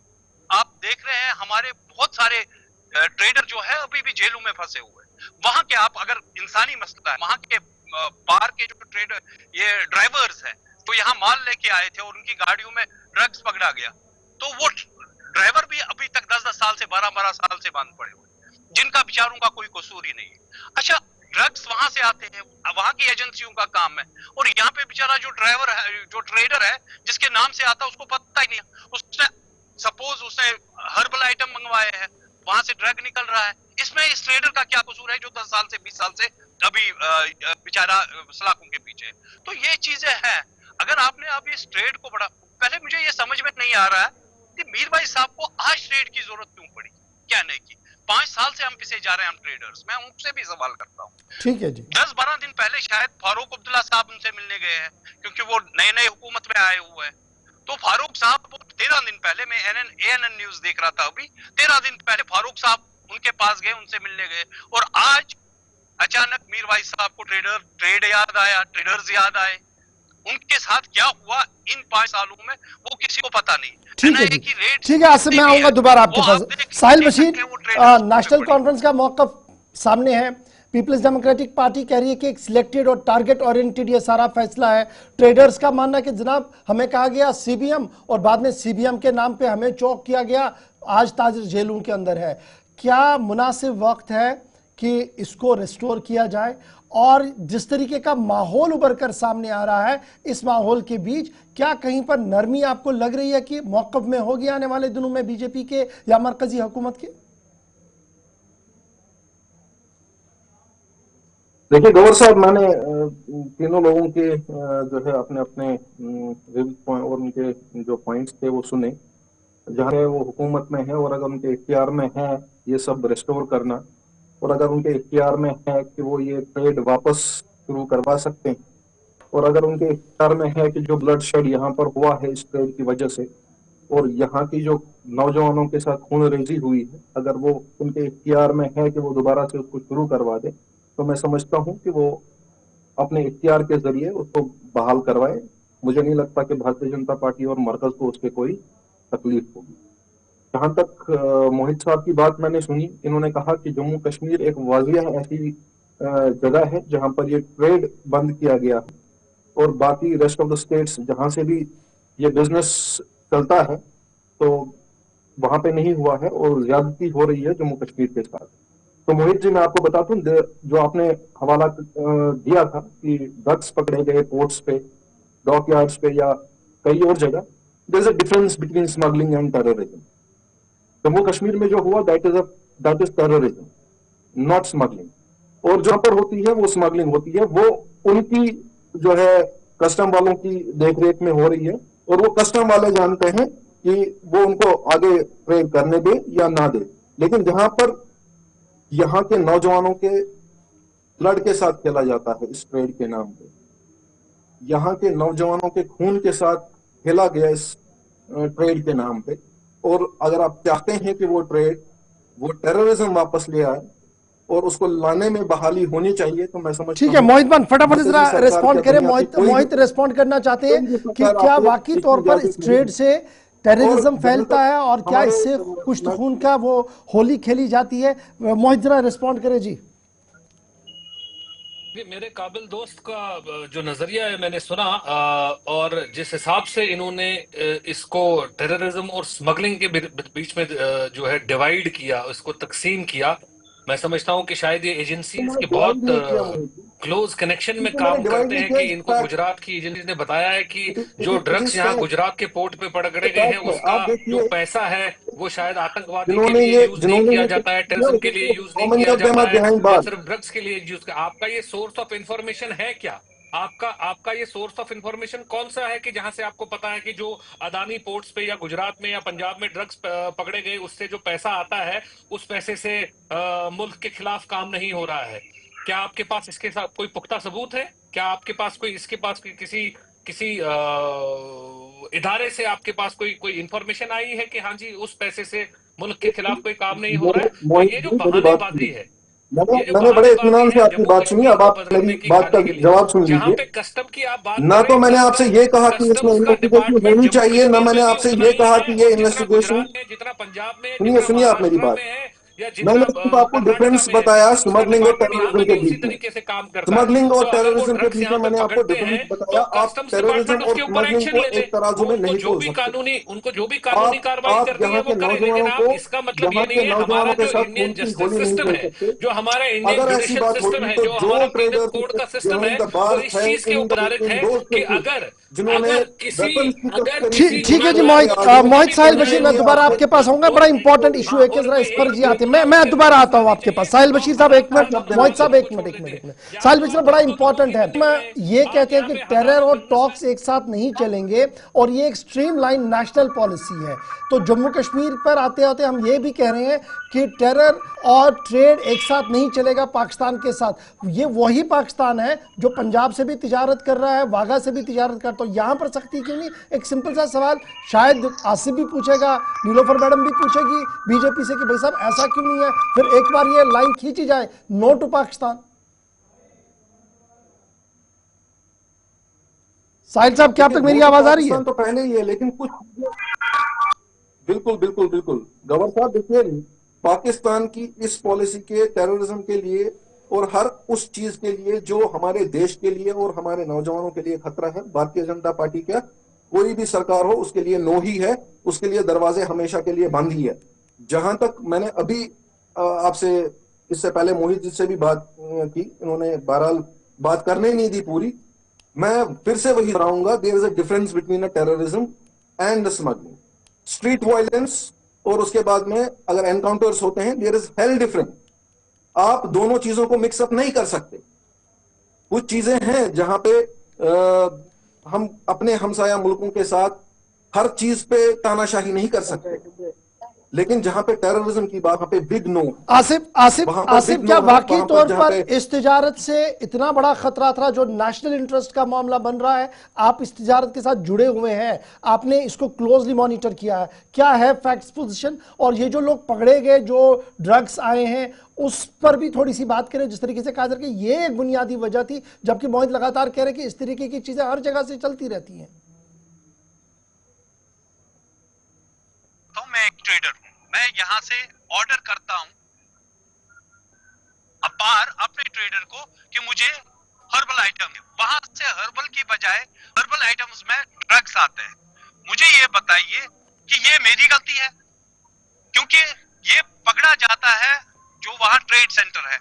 आप देख रहे हैं हमारे बहुत सारे ट्रेडर जो है अभी भी जेलों में फंसे हुए। वहां के आप अगर इंसानी मसला है, वहां के बाहर के जो ट्रेडर ये ड्राइवर्स हैं तो यहाँ माल लेके आए थे और उनकी गाड़ियों में ड्रग्स पकड़ा गया, तो वो ड्राइवर भी अभी तक 10-10 साल से 12-12 साल से बंद पड़े हुए, जिनका बेचारों का कोई कसूर ही नहीं है। अच्छा, ड्रग्स वहां से आते हैं, वहां की एजेंसियों का काम है, और यहाँ पे बेचारा जो ड्राइवर है, जो ट्रेडर है, जिसके नाम से आता है उसको पता ही नहीं है, उसने सपोज उसने हर्बल आइटम मंगवाए हैं, वहां से ड्रग निकल रहा है, इसमें इस ट्रेडर का क्या कसूर है जो 10 साल से 20 साल से अभी बेचारा सलाखों के पीछे। तो ये चीजें हैं। अगर आपने अब इस ट्रेड को बड़ा, पहले मुझे ये समझ में नहीं आ रहा है कि मीर भाई साहब को आज ट्रेड की जरूरत क्यों पड़ी, कहने की। 5 साल से हम पिछे जा रहे हैं, हम ट्रेडर्स, मैं उनसे भी सवाल करता हूँ। ठीक है जी। 10-12 दिन पहले शायद फारूक अब्दुल्ला साहब उनसे मिलने गए हैं, क्योंकि वो नए नए हुकूमत में आए हुए हैं। तो फारूक साहब 13 दिन पहले, मैं ANN न्यूज देख रहा था अभी, 13 दिन पहले फारूक साहब उनके पास गए, उनसे मिलने गए, और आज अचानक मीर भाई साहब को ट्रेड याद आया, ट्रेडर्स याद आए। उनके साथ क्या हुआ इन 5 सालों में वो किसी को पता नहीं। ठीक है जी, ठीक है, आसिफ मैं आऊंगा दोबारा आपके पास। साहिल बशीर, नेशनल कॉन्फ्रेंस का मौकफ सामने है। पीपल्स डेमोक्रेटिक पार्टी कह रही है कि एक सिलेक्टेड और टारगेट ओरिएंटेड ये सारा फैसला है। ट्रेडर्स का मानना है कि जनाब हमें कहा गया सीबीएम और बाद में सीबीएम के नाम पे हमें चौक किया गया, आज ताजिर जेलों के अंदर है। क्या मुनासिब वक्त है कि इसको रिस्टोर किया जाए? और जिस तरीके का माहौल उभर कर सामने आ रहा है, इस माहौल के बीच क्या कहीं पर नरमी आपको लग रही है कि मौकफ में होगी आने वाले दिनों में बीजेपी के या मरकजी हुकूमत के? देखिए गौर साहब, मैंने तीनों लोगों के जो है अपने अपने और उनके जो पॉइंट्स थे वो सुने। जहाँ वो हुकूमत में है और अगर उनके इख्तियार में है ये सब रिस्टोर करना, और अगर उनके इख्तियार में है कि वो ये ट्रेड वापस शुरू करवा सकते हैं, और अगर उनके इख्तियार में है कि जो ब्लड शेड यहाँ पर हुआ है इस ट्रेड की वजह से, और यहाँ की जो नौजवानों के साथ खून रेजी हुई है, अगर वो उनके इख्तियार में है कि वो दोबारा से उसको शुरू करवा दे, तो मैं समझता हूँ कि वो अपने इख्तियार के जरिए उसको बहाल करवाए। मुझे नहीं लगता कि भारतीय जनता पार्टी और मरकज को उसके कोई तकलीफ होगी। जहां तक मोहित साहब की बात मैंने सुनी, इन्होंने कहा कि जम्मू कश्मीर एक वाजिया ऐसी जगह है जहां पर ये ट्रेड बंद किया गया है, और बाकी रेस्ट ऑफ द स्टेट्स जहां से भी ये बिजनेस चलता है तो वहां पे नहीं हुआ है, और ज्यादती हो रही है जम्मू कश्मीर के साथ। तो मोहित जी, मैं आपको बता दूं, जो आपने हवाला दिया था कि ड्रग्स पकड़े गए पोर्ट्स पे, डॉकयार्ड्स पे या कई और जगह, there is a difference between smuggling and terrorism. Jammu Kashmir में जो हुआ that is terrorism, not smuggling. और जहां पर होती है वो स्मगलिंग होती है, वो उनकी जो है कस्टम वालों की देखरेख में हो रही है, और वो कस्टम वाले जानते हैं कि वो उनको आगे ट्रेड करने दे या ना दे। लेकिन जहां पर यहाँ के नौजवानों के ब्लड के साथ खेला जाता है इस ट्रेड के नाम पे, यहाँ के नौजवानों के खून के साथ खेला गया इस ट्रेड के नाम पे, और अगर आप चाहते हैं कि वो ट्रेड, वो टेररिज्म वापस ले आए और उसको लाने में बहाली होनी चाहिए, तो मैं समझता ठीक है मोहित भान, फटाफट जरा रिस्पॉन्ड करें। मोहित रिस्पॉन्ड करना चाहते हैं कि क्या वाकई तौर पर इस ट्रेड से टेररिज्म फैलता है और क्या इससे कुछ खून का वो होली खेली जाती है? मोहित जरा रिस्पॉन्ड करें जी। मेरे काबिल दोस्त का जो नजरिया है मैंने सुना, और जिस हिसाब से इन्होंने इसको टेररिज्म और स्मगलिंग के बीच में जो है डिवाइड किया, इसको तकसीम किया, मैं समझता हूं कि शायद ये एजेंसीज के बहुत क्लोज कनेक्शन में काम करते हैं कि इनको गुजरात की एजेंसी ने बताया है कि जो ड्रग्स यहाँ गुजरात के पोर्ट पे पकड़े गए हैं उसका जो पैसा है वो शायद आतंकवादी के लिए यूज नहीं किया जाता है, टेररिज्म के लिए यूज नहीं किया जाता है, सिर्फ ड्रग्स के लिए यूज। आपका ये सोर्स ऑफ इंफॉर्मेशन है क्या? आपका आपका ये सोर्स ऑफ इंफॉर्मेशन कौन सा है कि जहां से आपको पता है कि जो अदानी पोर्ट्स पे या गुजरात में या पंजाब में ड्रग्स पकड़े गए उससे जो पैसा आता है उस पैसे से मुल्क के खिलाफ काम नहीं हो रहा है? क्या आपके पास इसके साथ कोई पुख्ता सबूत है? क्या आपके पास कोई इसके पास किसी किसी इदारे से आपके पास कोई कोई इंफॉर्मेशन आई है कि हाँ जी उस पैसे से मुल्क के खिलाफ कोई काम नहीं हो रहा है? तो मोहित ये जो जी मेरी बात बहानेबाजी सुनिए। है, मैंने ये जो मैंने बड़े बहानेबाजी इत्मीनान से है आपकी जम्मू बात सुनी। कश्मीर अब को आप मेरी बदलने की बात का खाने के लिए, जवाब सुन जहां लीजिए। पे कस्टम की आप बात ना कर रहे तो हैं, मैंने आपसे ये कहा कि इसमें कस्टम्स का इन्वेस्टिगेशन डिपार्टमेंट होनी जम्मू चाहिए, ना कश्मीर मैंने में भी आपसे उतना ये ही कहा है कि ये जितना इन्वेस्टिगेशन। गुजरात में, जितना पंजाब में, सुनिए जितना सुनिए आप मेरी महाराष्ट्र बात। में है या जितना मैंने सिर्फ आपको कर्नाटका डिफरेंस में है, बताया उसका स्मगलिंग और डिपार्टमेंट यहाँ टेररिज्म पे के भी बीच उसी में। तरीके से काम करता है। स्मगलिंग तो और अगर वो टेररिज्म के ड्रग्स बीच में यहाँ पे मैंने आपको पकड़ते डिफरेंस हैं बताया। तो आप कस्टम्स टेररिज्म डिपार्टमेंट और उसके ऊपर स्मगलिंग एक्शन को ले ले। एक तराजू वो में नहीं तोल सकते। उनको जो भी कानूनी कार्रवाई आप करनी है यहाँ वो के करे, लेकिन नौजवानों आप को, इसका मतलब यहाँ ये नहीं के है हमारा नौजवानों के जो साथ खून इंडियन की जस्टिस होली नहीं सिस्टम खेल है, सकते। जो हमारा इंडियन अगर ऐसी जुडिशियल बात सिस्टम होगी है, तो जो जो हमारा पीनल ट्रेडर्स कोड का जो सिस्टम है है, इन द वो बार इस है चीज के इन ऊपर द आधारित इन है दोज कि पीपल अगर जिन्होंने अगर किसी वेपन्स की अगर तस्करी किसी ठीक है जी गुनाहगार मोहित के आगे हैं, मोहित साहिल गुनाहगार बशीर, उनके मैं लिए दोबारा आपने आपके पास आऊंगा। बड़ा इंपॉर्टेंट इशू है कि जरा इस पर जी आते हैं। मैं दोबारा आता हूं आपके पास। साहिल बशीर साहब एक मिनट, मोहित साहब एक मिनट, एक मिनट, एक मिनट। साहिल बशीर बड़ा इंपॉर्टेंट है। मैं ये कहते हैं कि टेरर और टॉक्स एक साथ नहीं चलेंगे और ये एक स्ट्रीम लाइन नेशनल पॉलिसी है। तो जम्मू कश्मीर पर आते आते हम ये भी कह रहे हैं कि टेरर और ट्रेड एक साथ नहीं चलेगा पाकिस्तान के साथ। ये वही पाकिस्तान है जो पंजाब से भी तिजारत कर रहा है, वाघा से भी तिजारत करता। तो यहां पर सख्ती क्यों नहीं? एक सिंपल सा सवाल शायद आसिफ भी पूछेगा, नीलोफर मैडम भी पूछेगी बीजेपी से कि भाई साहब ऐसा क्यों नहीं है? फिर एक बार ये लाइन खींची जाए, नो टू पाकिस्तान। साहिल साहब, क्या आप तक मेरी आवाज आ रही है? पाकिस्तान तो पहले ही है, लेकिन कुछ बिल्कुल बिल्कुल बिल्कुल गवर साहब देखिए, पाकिस्तान की इस पॉलिसी के टेररिज्म के लिए और हर उस चीज के लिए जो हमारे देश के लिए और हमारे नौजवानों के लिए खतरा है, भारतीय जनता पार्टी का कोई भी सरकार हो उसके लिए नो ही है। उसके लिए दरवाजे हमेशा के लिए बंद ही है। जहां तक मैंने अभी आपसे इससे पहले मोहित जी से भी बात की, इन्होंने बहरहाल बात करने ही नहीं दी पूरी। मैं फिर से वही बताऊंगा, there is a difference between a terrorism and smuggling. Street violence और उसके बाद में अगर एनकाउंटर्स होते हैं, देयर इज हेल डिफरेंट। आप दोनों चीजों को मिक्सअप नहीं कर सकते। कुछ चीजें हैं जहां पे हम अपने हमसाया मुल्कों के साथ हर चीज पे तानाशाही नहीं कर सकते, लेकिन जहां पे टेररिज्म की बात, वहां पे बिग नो। आसिफ आसिफ आसिफ, क्या वाकई तौर पर पे इस तिजारत से इतना बड़ा खतरा था जो नेशनल इंटरेस्ट का मामला बन रहा है? आप इस तिजारत के साथ जुड़े हुए हैं, आपने इसको क्लोजली मॉनिटर किया है, क्या है फैक्ट्स पोजीशन? और ये जो लोग पकड़े गए, जो ड्रग्स आए हैं, उस पर भी थोड़ी सी बात करें। जिस तरीके से कहा कि ये एक बुनियादी वजह थी, जबकि मोहित लगातार कह रहे कि इस तरीके की चीजें हर जगह से चलती रहती हैं। तो मैं एक ट्रेडर हूं, मैं यहां से ऑर्डर करता हूं अपार अपने ट्रेडर को कि मुझे हर्बल आइटम, वहां से हर्बल की बजाय हर्बल आइटम्स में ड्रग्स आते हैं। मुझे ये बताइए कि ये मेरी गलती है? क्योंकि ये पकड़ा जाता है जो वहां ट्रेड सेंटर है।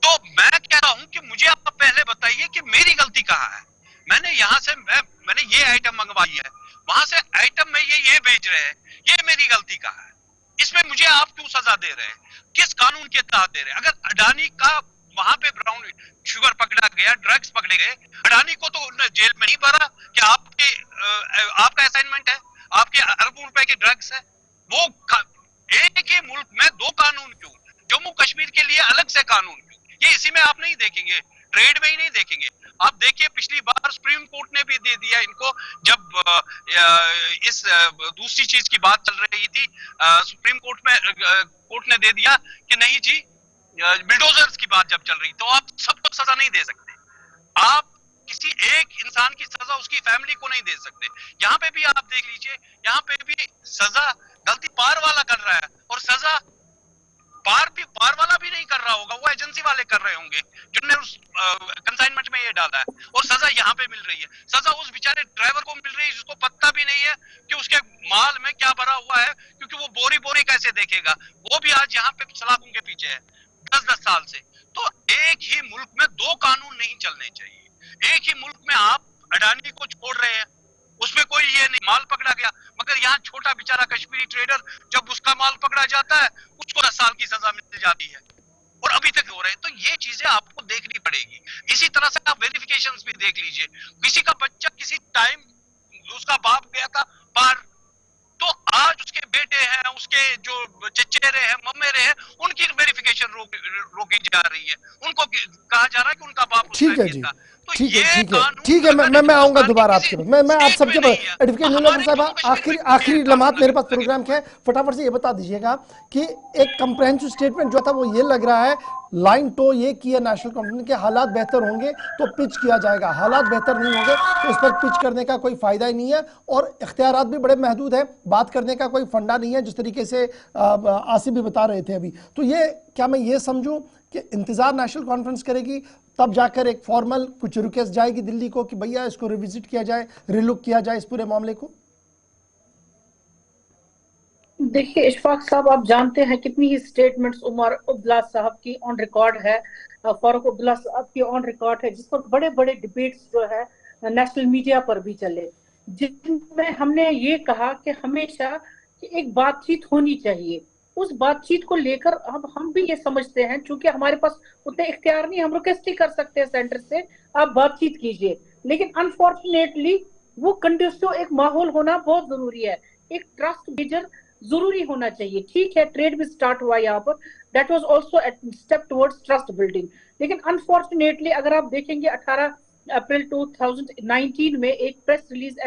तो मैं कह रहा हूं कि मुझे आप पहले बताइए कि मेरी गलती कहां है। मैंने यहां से मैंने ये आइटम मंगवाई है, वहां से आइटम में ये बेच रहे हैं, ये मेरी गलती कहां है? इसमें मुझे आप क्यों सजा दे रहे हैं? किस कानून के तहत दे रहे हैं? अगर अडानी का वहां पे ब्राउन शुगर पकड़ा गया, ड्रग्स पकड़े गए, अडानी को तो जेल में नहीं भरा कि आपका असाइनमेंट है, आपके अरबों रुपए के ड्रग्स है। वो एक ही मुल्क में दो कानून क्यों? जम्मू कश्मीर के लिए अलग से कानून क्यों? ये इसी में आप नहीं देखेंगे, ट्रेड में ही नहीं देखेंगे। आप देखिए पिछली बार सुप्रीम कोर्ट ने भी दे दिया इनको, जब इस दूसरी चीज की बात चल रही थी, सुप्रीम कोर्ट ने दे दिया कि नहीं जी, बिल्डोजर्स की बात जब चल रही, तो आप सबको सजा नहीं दे सकते। आप किसी एक इंसान की सजा उसकी फैमिली को नहीं दे सकते। यहाँ पे भी आप देख लीजिए, यहाँ पे भी सजा गलती पार वाला कर रहा है और सजा पार वाला भी नहीं कर रहा होगा, वो एजेंसी वाले कर रहे होंगे जिनने उस कंसाइनमेंट में ये डाला है, और सजा यहाँ पे मिल रही है। सजा उस बेचारे ड्राइवर को मिल रही है जिसको पता भी नहीं है कि उसके माल में क्या भरा हुआ है, क्योंकि वो बोरी बोरी कैसे देखेगा। वो भी आज यहाँ पे सलाखों के पीछे है 10-10 साल से। तो एक ही मुल्क में दो कानून नहीं चलने चाहिए। एक ही मुल्क में आप अडानी को छोड़ रहे हैं, उसमें कोई ये नहीं, माल पकड़ा गया, मगर यहाँ छोटा बेचारा कश्मीरी ट्रेडर, जब उसका माल पकड़ा जाता है उसको 10 साल की सजा मिल जाती है। और अभी तक हो रहे हैं। तो ये चीजें आपको देखनी पड़ेगी। इसी तरह से आप वेरिफिकेशंस भी देख लीजिए, किसी का बच्चा किसी टाइम उसका बाप गया था बाहर, तो आज उसके बेटे हैं, उसके जो चचेरे हैं, ममेरे हैं, उनकी वेरिफिकेशन रोकी जा रही है, उनको कहा जा रहा है कि उनका बाप उस ठीक है टाइम जी, था। तो ठीक है, ये ठीक है, कानून ठीक है। मैं आऊंगा दोबारा आपके पास। मैं आप स्टेट सबके में पास नहीं है, एडवोकेट नीलोफर हमारे साहबा, जम्मू कश्मीर में आखिरी ये लम्हात मेरे पास कानून प्रोग्राम के हैं, फटाफट से ये बता दीजिएगा कि एक कंप्रहेंसिव स्टेटमेंट जो था वो ये लग रहा है, लाइन टो ये की है नेशनल कॉन्फ्रेंस के, हालात बेहतर होंगे तो पिच किया जाएगा, हालात बेहतर नहीं होंगे तो इस पर पिच करने का कोई फायदा ही नहीं है, और इख्तियारात भी बड़े महदूद है, बात करने का कोई फंडा नहीं है, जिस तरीके से आसिफ भी बता रहे थे अभी। तो ये क्या मैं ये समझूं कि इंतजार नेशनल कॉन्फ्रेंस करेगी, तब जाकर एक फॉर्मल कुछ रिक्वेस्ट जाएगी दिल्ली को कि भैया इसको रिविजिट किया जाए, रिलुक किया जाए इस पूरे मामले को? देखिए इशफाक साहब, आप जानते हैं कितनी ही स्टेटमेंट्स उमर अब्दुल्ला साहब की ऑन रिकॉर्ड है, फारूक अब्दुल्ला साहब की ऑन रिकॉर्ड है, जिस पर बड़े बड़े डिबेट्स जो है नेशनल मीडिया पर भी चले, जिनमें हमने ये कहा कि हमेशा कि एक बातचीत होनी चाहिए। उस बातचीत को लेकर अब हम भी ये समझते हैं, चूंकि हमारे पास उतने इख्तियार नहीं, हम रिक्वेस्ट ही कर सकते हैं सेंटर से आप बातचीत कीजिए, लेकिन अनफॉर्चुनेटली वो कंडीशन, एक माहौल होना बहुत जरूरी है, एक ट्रस्ट मेजर जरूरी होना चाहिए। ठीक है, ट्रेड भी स्टार्ट हुआ यहाँ पर, that was also step towards trust building, लेकिन अनफॉर्चुनेटली अगर आप देखेंगे 18 अप्रैल 2019 में एक प्रेस रिलीज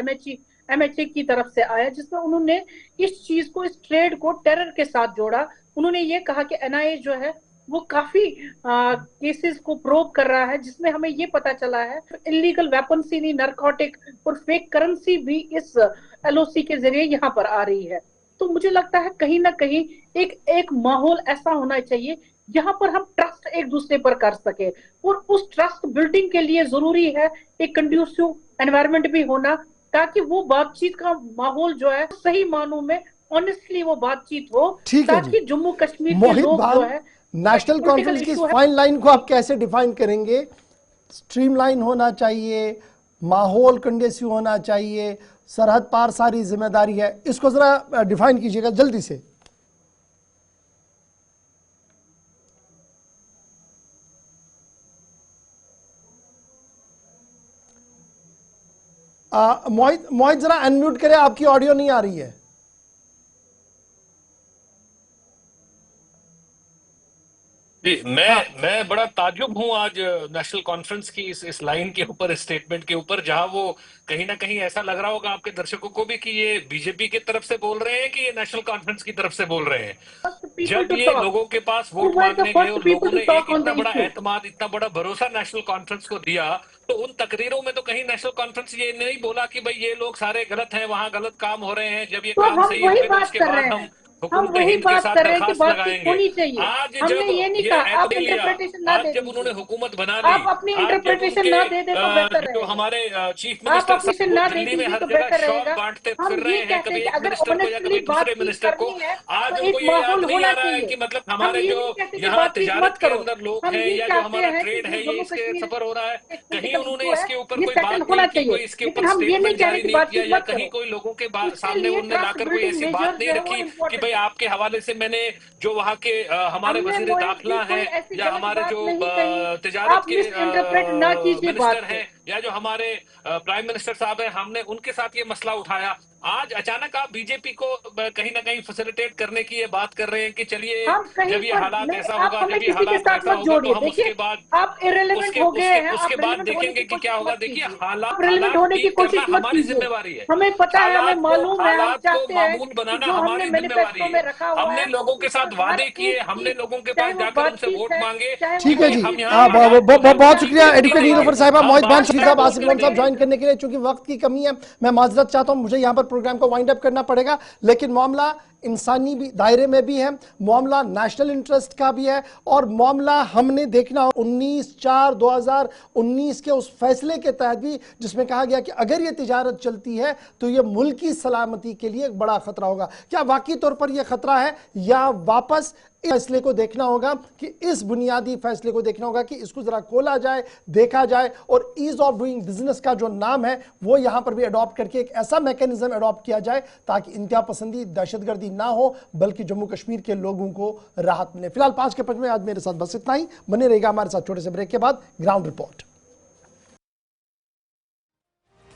एमएचए की तरफ से आया, जिसमें उन्होंने इस चीज को, इस ट्रेड को टेरर के साथ जोड़ा। उन्होंने ये कहा कि एनआईए जो है वो काफी केसेस को प्रोब कर रहा है, जिसमें हमें ये पता चला है इलीगल वेपन्स, नारकोटिक और फेक करेंसी भी इस एलओसी के जरिए यहाँ पर आ रही है। तो मुझे लगता है कहीं ना कहीं एक माहौल ऐसा होना चाहिए जहां पर हम ट्रस्ट एक दूसरे पर कर सके, और उस ट्रस्ट बिल्डिंग के लिए जरूरी है एक कंड्यूसिव एनवायरनमेंट भी होना, ताकि वो बातचीत का माहौल जो है सही मानों में ऑनेस्टली वो बातचीत हो, ताकि जम्मू कश्मीर के लोग जो है नेशनल कॉन्फ्रेंस की फाइन लाइन को आप कैसे डिफाइन करेंगे? स्ट्रीमलाइन होना चाहिए, माहौल कंडीसिव होना चाहिए, सरहद पार सारी जिम्मेदारी है, इसको जरा डिफाइन कीजिएगा जल्दी से। मोहित जरा अनम्यूट करें, आपकी ऑडियो नहीं आ रही है। जी, मैं बड़ा ताज्जुब हूं आज नेशनल कॉन्फ्रेंस की इस लाइन के ऊपर, स्टेटमेंट के ऊपर, जहां वो कहीं ना कहीं ऐसा लग रहा होगा आपके दर्शकों को भी कि ये बीजेपी की तरफ से बोल रहे हैं कि ये नेशनल कॉन्फ्रेंस की तरफ से बोल रहे हैं। जब ये लोगों के पास वोट मांगने गए और लोगों ने एक इतना बड़ा एतमाद, इतना बड़ा भरोसा नेशनल कॉन्फ्रेंस को दिया, तो उन तकरीरों में तो कहीं नेशनल कॉन्फ्रेंस ये नहीं बोला कि भाई ये लोग सारे गलत हैं, वहां गलत काम हो रहे हैं, जब ये काम सही होंगे तो उसके बाद हम हुकूमत हिंद के साथ दरखास्त लगाएंगे। आज जब ये आज जब उन्होंने हुकूमत बना ली, आप अपनी इंटरप्रिटेशन ना दे दे तो बेहतर है। जो हमारे चीफ मिनिस्टर साहब दिल्ली में हर जगह शॉप बांटते फिर रहे हैं, कभी एक मिनिस्टर को या कभी दूसरे मिनिस्टर को, आज उनको ये याद नहीं आ रहा है कि मतलब हमारे जो यहाँ तिजारत के अंदर लोग हैं या जो हमारा ट्रेड है, ये इसके सफर हो रहा है, कहीं उन्होंने इसके ऊपर कोई बात नहीं की, कोई इसके ऊपर स्टेटमेंट जारी नहीं किया, या कहीं कोई लोगों के सामने उन्होंने लाकर कोई ऐसी बात नहीं रखी कि भाई आपके हवाले से मैंने जो वहां के हमारे वजीर दाखिला हैं या हमारे जो तिजारत के मिनिस्टर हैं या जो हमारे प्राइम मिनिस्टर साहब हैं, हमने उनके साथ ये मसला उठाया। आज अचानक आप बीजेपी को कहीं ना कहीं फैसिलिटेट करने की ये बात कर रहे हैं कि चलिए जब ये हालात ऐसा होगा, जब ये हालात ऐसा होगा तो हम उसके बाद आप इररिलेवेंट हो गए हैं, उसके बाद देखेंगे कि क्या होगा। देखिए, हालात होने की कोशिश मत हमारी कीजिए, जिम्मेवारी है, हमें पता है, हमें मालूम है, हम चाहते हैं मामूल बनाना हमारी जिम्मेवारी है। हमने लोगों के साथ वादे किए, हमने लोगों के पास जाकर उनसे वोट मांगे। ठीक है जी, बहुत शुक्रिया एडवोकेट नीलोफर साहिबा, मोहित भान साहब, आसिफ साहब ज्वाइन करने के लिए। चूंकि वक्त की कमी है, मैं माजरत चाहता हूं, मुझे यहाँ पर प्रोग्राम को वाइंड अप करना पड़ेगा, लेकिन मामला इंसानी भी दायरे में भी है, मामला नेशनल इंटरेस्ट का भी है, और मामला हमने देखना 19/4/2019 के उस फैसले के तहत भी, जिसमें कहा गया कि अगर ये तिजारत चलती है तो ये मुल्क की सलामती के लिए एक बड़ा खतरा होगा। क्या वाकई तौर पर यह खतरा है, या वापस फैसले को देखना होगा कि इस बुनियादी फैसले को देखना होगा कि इसको जरा खोला जाए, देखा जाए, और ईज ऑफ डूइंग बिजनेस का जो नाम है वो यहां पर भी अडॉप्ट करके एक ऐसा मैकेनिज्म अडॉप्ट किया जाए ताकि इंतहा पसंदी, दहशतगर्दी ज्यादती ना हो, बल्कि जम्मू कश्मीर के लोगों को राहत मिले। फिलहाल 5 के 5 में आज मेरे साथ बस इतना ही। बने रहेगा हमारे साथ छोटे से ब्रेक के बाद ग्राउंड रिपोर्ट।